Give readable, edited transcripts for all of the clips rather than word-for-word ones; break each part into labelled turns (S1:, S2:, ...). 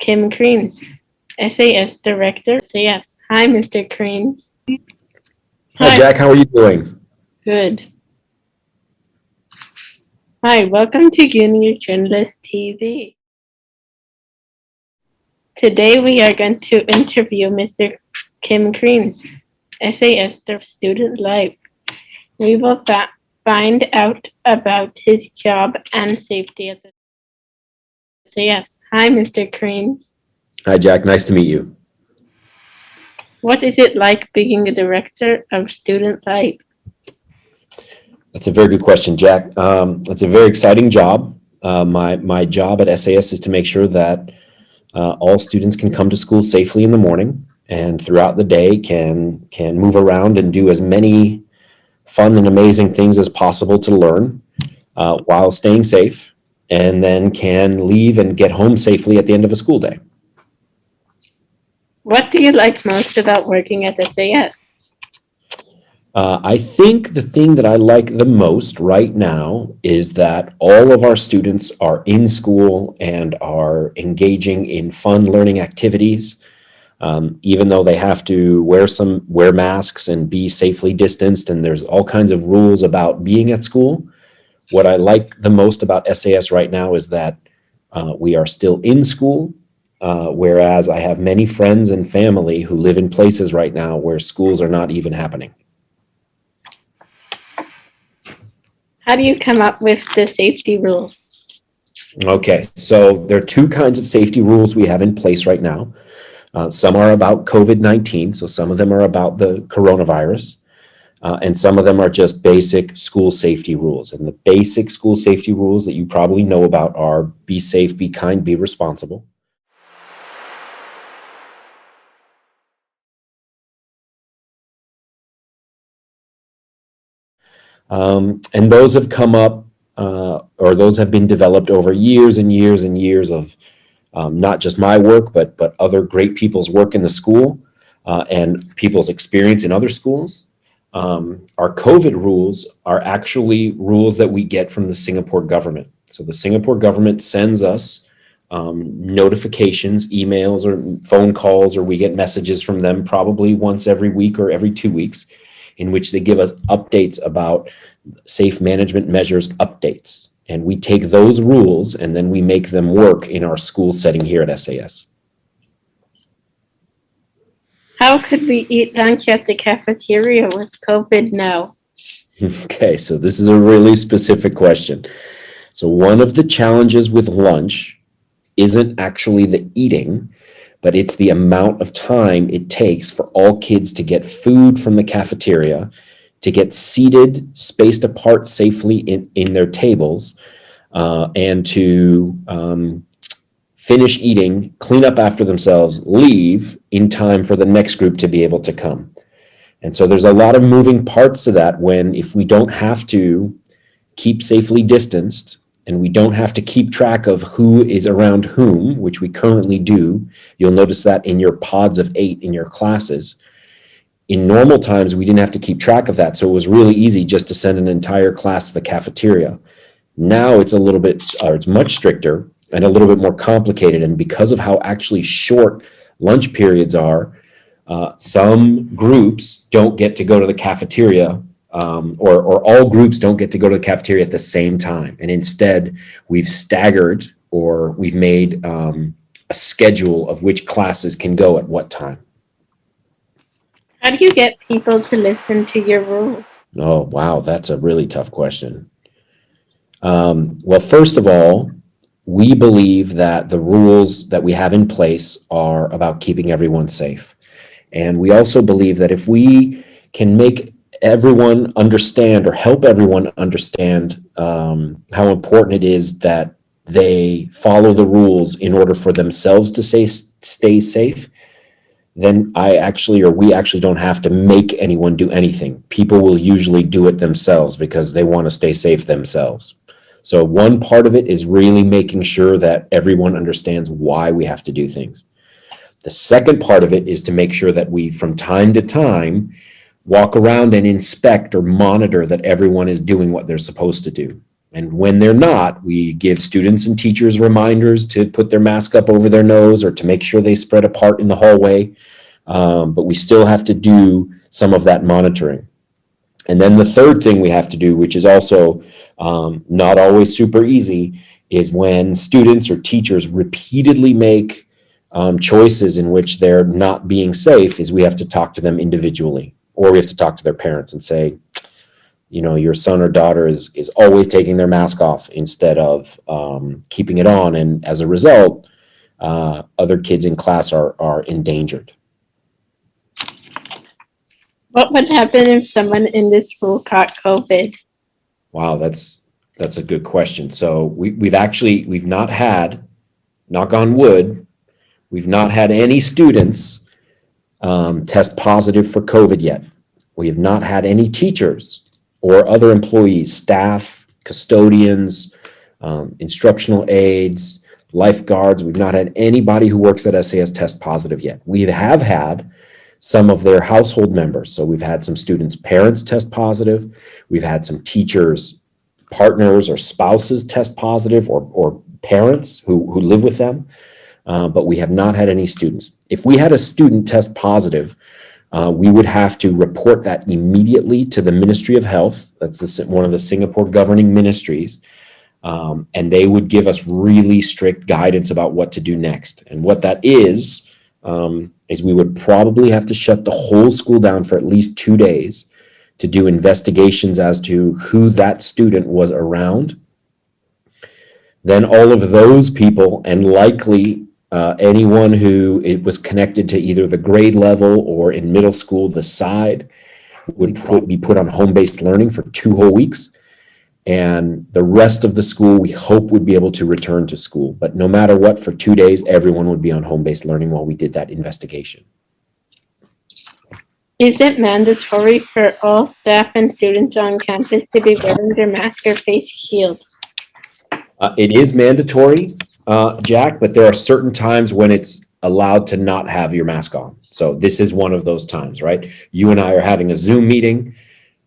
S1: Kim Criens, SAS Director, SAS. Hi, Mr. Criens.
S2: Hi, Jack. How are you doing?
S1: Good. Hi, welcome to Jouralist TV. Today we are going to interview Mr. Kim Criens, SAS student life. We will find out about his job and safety at the SAS. Hi, Mr. Criens.
S2: Hi, Jack. Nice to meet you.
S1: What is it like being a director of student life?
S2: That's a very good question, Jack. It's a very exciting job. My job at SAS is to make sure that all students can come to school safely in the morning and throughout the day can move around and do as many fun and amazing things as possible to learn while staying safe, and then can leave and get home safely at the end of a school day.
S1: What do you like most about working at SAS?
S2: I think the thing that I like the most right now is that all of our students are in school and are engaging in fun learning activities. Even though they have to wear masks and be safely distanced, and there's all kinds of rules about being at school. What I like the most about SAS right now is that we are still in school, whereas I have many friends and family who live in places right now where schools are not even happening.
S1: How do you come up with the safety rules?
S2: Okay, so there are two kinds of safety rules we have in place right now. Some are about COVID-19, so some of them are about the coronavirus, and some of them are just basic school safety rules. And the basic school safety rules that you probably know about are be safe, be kind, be responsible. And those have come up, or those have been developed over years and years and years of not just my work, but other great people's work in the school and people's experience in other schools. Our COVID rules are actually rules that we get from the Singapore government. So the Singapore government sends us notifications, emails, or phone calls, or we get messages from them probably once every week or every 2 weeks, in which they give us updates about safe management measures updates. And we take those rules and then we make them work in our school setting here at SAS.
S1: How could we eat lunch at the cafeteria with COVID now?
S2: Okay, so this is a really specific question. So one of the challenges with lunch isn't actually the eating, but it's the amount of time it takes for all kids to get food from the cafeteria, to get seated, spaced apart safely in their tables, and to finish eating, clean up after themselves, leave in time for the next group to be able to come. And so there's a lot of moving parts to that if we don't have to keep safely distanced, and we don't have to keep track of who is around whom, which we currently do. You'll notice that in your pods of 8 in your classes. In normal times, we didn't have to keep track of that, so it was really easy just to send an entire class to the cafeteria. Now it's it's much stricter and a little bit more complicated, and because of how actually short lunch periods are, some groups don't get to go to the cafeteria, or all groups don't get to go to the cafeteria at the same time. And instead, we've staggered, or we've made a schedule of which classes can go at what time.
S1: How do you get people to listen to your rules?
S2: Oh, wow, that's a really tough question. Well, first of all, we believe that the rules that we have in place are about keeping everyone safe. And we also believe that if we can make everyone understand, or help everyone understand, how important it is that they follow the rules in order for themselves to stay safe, then we actually don't have to make anyone do anything. People will usually do it themselves because they want to stay safe themselves. So one part of it is really making sure that everyone understands why we have to do things. The second part of it is to make sure that we, from time to time, walk around and inspect or monitor that everyone is doing what they're supposed to do. And when they're not, we give students and teachers reminders to put their mask up over their nose or to make sure they spread apart in the hallway. But we still have to do some of that monitoring. And then the third thing we have to do, which is also not always super easy, is when students or teachers repeatedly make choices in which they're not being safe, is we have to talk to them individually, or we have to talk to their parents and say, you know, your son or daughter is always taking their mask off instead of keeping it on. And as a result, other kids in class are endangered.
S1: What would happen if someone in the school caught COVID?
S2: Wow, that's a good question. So we've not had, knock on wood, we've not had any students test positive for COVID yet. We have not had any teachers or other employees, staff, custodians, instructional aides, lifeguards. We've not had anybody who works at SAS test positive yet. We have had some of their household members. So we've had some students' parents test positive. We've had some teachers' partners or spouses test positive, or parents who live with them. But we have not had any students. If we had a student test positive, we would have to report that immediately to the Ministry of Health. That's one of the Singapore governing ministries. And they would give us really strict guidance about what to do next. And what that is we would probably have to shut the whole school down for at least 2 days to do investigations as to who that student was around. Then all of those people, and likely anyone who it was connected to either the grade level or in middle school, the side, would be put on home-based learning for 2 whole weeks. And the rest of the school, we hope, would be able to return to school. But no matter what, for 2 days, everyone would be on home-based learning while we did that investigation.
S1: Is it mandatory for all staff and students on campus to be wearing their mask or face shield?
S2: It is mandatory, Jack, but there are certain times when it's allowed to not have your mask on. So this is one of those times, right? You and I are having a Zoom meeting.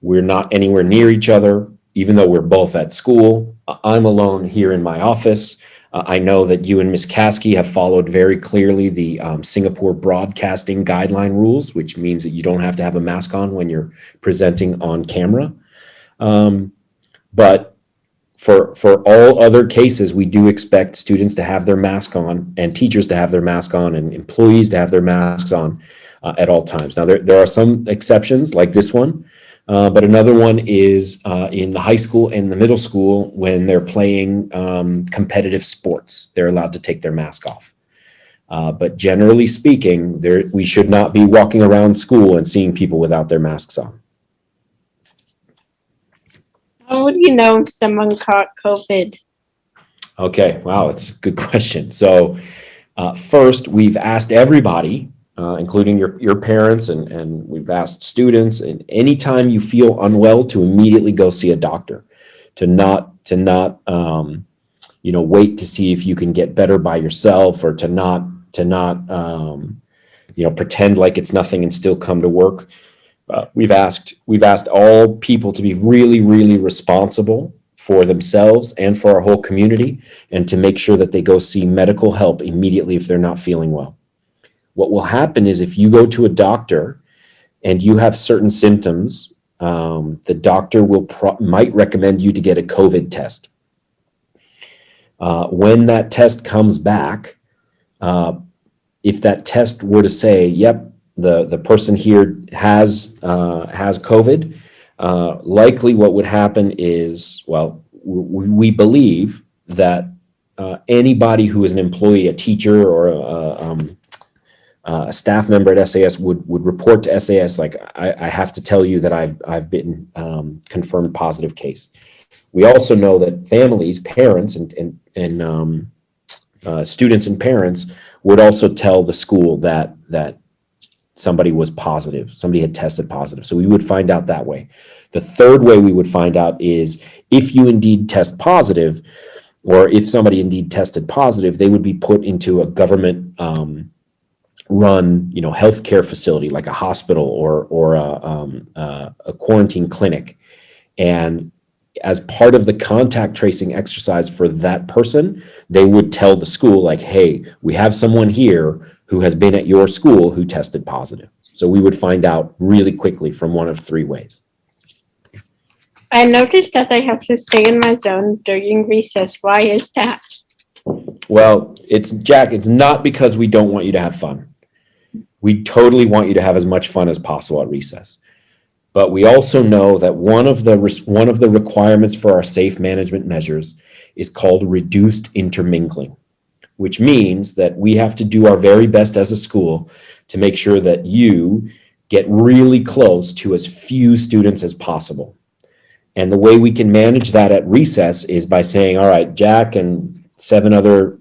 S2: We're not anywhere near each other, even though we're both at school. I'm alone here in my office. I know that you and Ms. Caskey have followed very clearly the Singapore broadcasting guideline rules, which means that you don't have to have a mask on when you're presenting on camera. But for all other cases, we do expect students to have their mask on, and teachers to have their mask on, and employees to have their masks on at all times. Now, there are some exceptions like this one. But another one is in the high school and the middle school, when they're playing competitive sports, they're allowed to take their mask off. But generally speaking, we should not be walking around school and seeing people without their masks on.
S1: How would you know if someone caught COVID?
S2: Okay, wow, it's a good question. So first, we've asked everybody, including your parents, and we've asked students, and anytime you feel unwell, to immediately go see a doctor, to not wait to see if you can get better by yourself, or to not pretend like it's nothing and still come to work. We've asked all people to be really, really responsible for themselves and for our whole community, and to make sure that they go see medical help immediately if they're not feeling well. What will happen is, if you go to a doctor and you have certain symptoms, the doctor might recommend you to get a COVID test. When that test comes back, if that test were to say, yep, the person here has COVID, likely what would happen is, well, we believe that anybody who is an employee, a teacher, or a staff member at SAS would report to SAS, like, I have to tell you that I've been confirmed positive case. We also know that families, parents, and students and parents would also tell the school that somebody was positive, somebody had tested positive. So we would find out that way. The third way we would find out is, if you indeed test positive, or if somebody indeed tested positive, they would be put into a government run, healthcare facility, like a hospital or a quarantine clinic. And as part of the contact tracing exercise for that person, they would tell the school like, hey, we have someone here who has been at your school who tested positive. So we would find out really quickly from one of three ways.
S1: I noticed that I have to stay in my zone during recess. Why is that?
S2: Well, it's Jack, it's not because we don't want you to have fun. We totally want you to have as much fun as possible at recess. But we also know that one of the requirements for our safe management measures is called reduced intermingling, which means that we have to do our very best as a school to make sure that you get really close to as few students as possible. And the way we can manage that at recess is by saying, all right, Jack and 7 other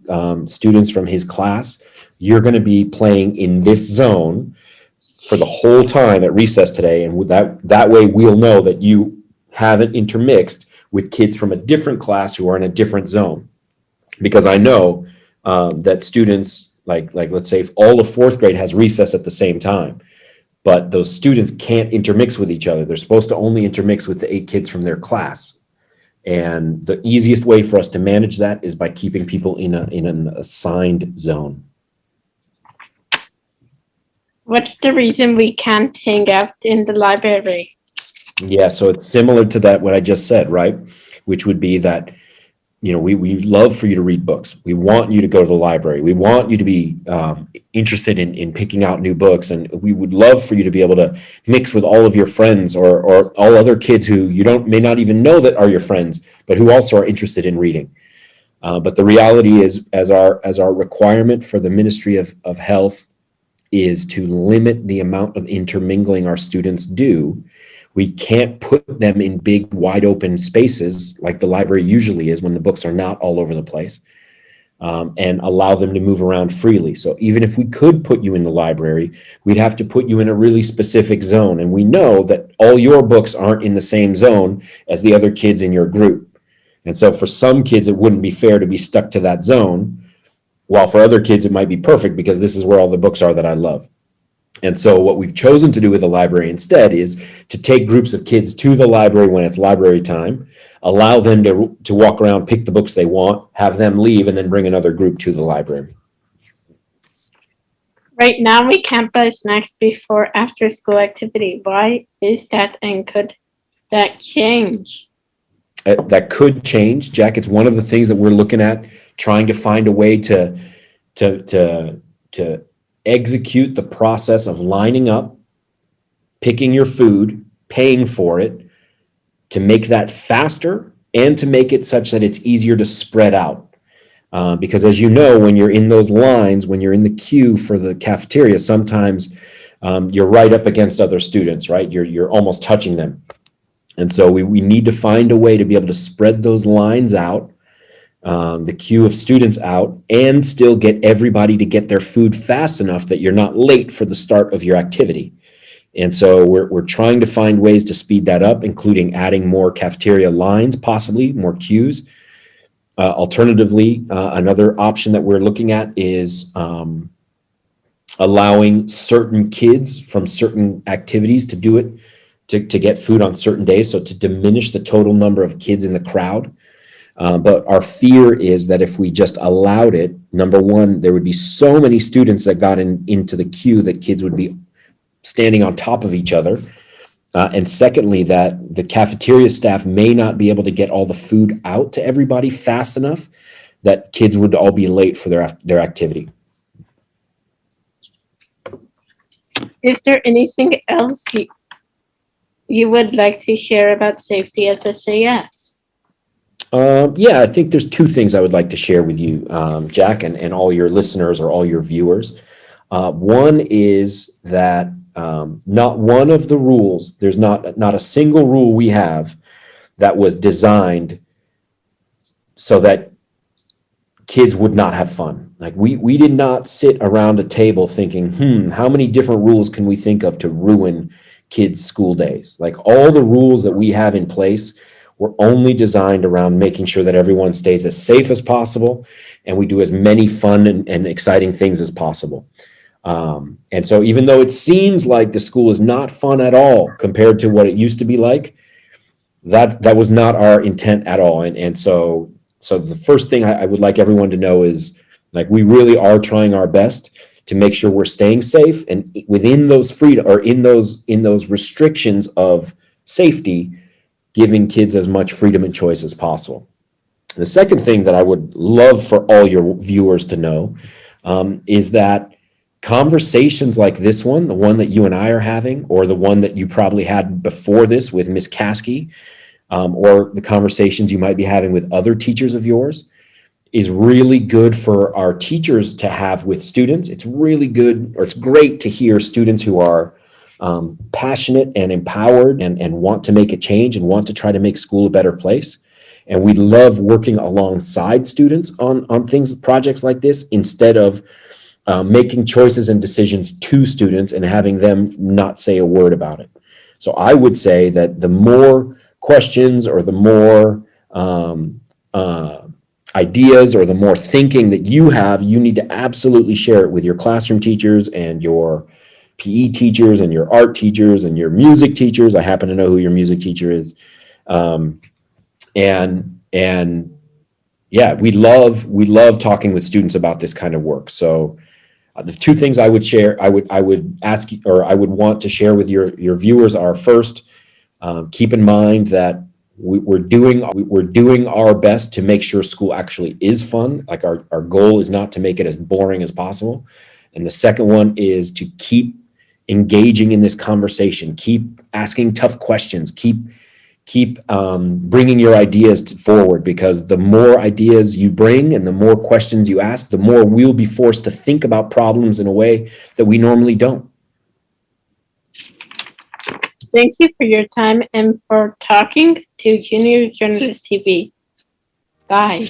S2: students from his class, you're going to be playing in this zone for the whole time at recess today. And that way we'll know that you haven't intermixed with kids from a different class who are in a different zone. Because I know that students, like let's say if all of 4th grade has recess at the same time, but those students can't intermix with each other. They're supposed to only intermix with the 8 kids from their class. And the easiest way for us to manage that is by keeping people in an assigned zone.
S1: What's the reason we can't hang out in the library?
S2: Yeah, so it's similar to that, what I just said, right? Which would be that, you know, we love for you to read books. We want you to go to the library. We want you to be interested in picking out new books. And we would love for you to be able to mix with all of your friends or all other kids who you may not even know that are your friends, but who also are interested in reading. But the reality is, as our requirement for the Ministry of Health is to limit the amount of intermingling our students do, we can't put them in big, wide open spaces like the library usually is when the books are not all over the place, and allow them to move around freely. So even if we could put you in the library, we'd have to put you in a really specific zone. And we know that all your books aren't in the same zone as the other kids in your group. And so for some kids, it wouldn't be fair to be stuck to that zone, while for other kids, it might be perfect because this is where all the books are that I love. And so what we've chosen to do with the library instead is to take groups of kids to the library when it's library time, allow them to walk around, pick the books they want, have them leave, and then bring another group to the library.
S1: Right now, we can't buy snacks before after school activity. Why is that, and could that change?
S2: That could change, Jack. It's one of the things that we're looking at, trying to find a way to execute the process of lining up, picking your food, paying for it, to make that faster and to make it such that it's easier to spread out. Because as you know, when you're in those lines, when you're in the queue for the cafeteria, sometimes you're right up against other students, right? You're almost touching them. And so we need to find a way to be able to spread those lines out, the queue of students out, and still get everybody to get their food fast enough that you're not late for the start of your activity. And so we're trying to find ways to speed that up, including adding more cafeteria lines, possibly more queues. Alternatively, another option that we're looking at is allowing certain kids from certain activities to do it, to get food on certain days, so to diminish the total number of kids in the crowd. But our fear is that if we just allowed it, number one, there would be so many students that got into the queue that kids would be standing on top of each other. And secondly, that the cafeteria staff may not be able to get all the food out to everybody fast enough that kids would all be late for their activity.
S1: Is there anything else you would like to share about safety at the SAS?
S2: Yeah, I think there's 2 things I would like to share with you, Jack, and all your listeners or all your viewers. One is that not one of the rules, there's not a single rule we have that was designed so that kids would not have fun. Like we did not sit around a table thinking, how many different rules can we think of to ruin kids' school days? Like all the rules that we have in place were only designed around making sure that everyone stays as safe as possible and we do as many fun and exciting things as possible. And so even though it seems like the school is not fun at all compared to what it used to be like, that was not our intent at all. And so the first thing I would like everyone to know is, like, we really are trying our best to make sure we're staying safe, and within those freedom, or in those restrictions of safety, giving kids as much freedom and choice as possible. The second thing that I would love for all your viewers to know is that conversations like this one, the one that you and I are having, or the one that you probably had before this with Miss Caskey, or the conversations you might be having with other teachers of yours, is really good for our teachers to have with students. It's really good, or it's great to hear students who are passionate and empowered and want to make a change and want to try to make school a better place. And we love working alongside students on things, projects like this, instead of making choices and decisions to students and having them not say a word about it. So I would say that the more questions, or the more ideas, or the more thinking that you have, you need to absolutely share it with your classroom teachers and your PE teachers and your art teachers and your music teachers. I happen to know who your music teacher is. And yeah, we love talking with students about this kind of work. So the two things I would share, I would ask, or I would want to share with your viewers are, first, keep in mind that we're doing our best to make sure school actually is fun. Like, our goal is not to make it as boring as possible. And the second one is to keep engaging in this conversation, keep asking tough questions, keep bringing your ideas forward, because the more ideas you bring and the more questions you ask, the more we'll be forced to think about problems in a way that we normally don't.
S1: Thank you for your time and for talking to Junior Journalist TV. Bye.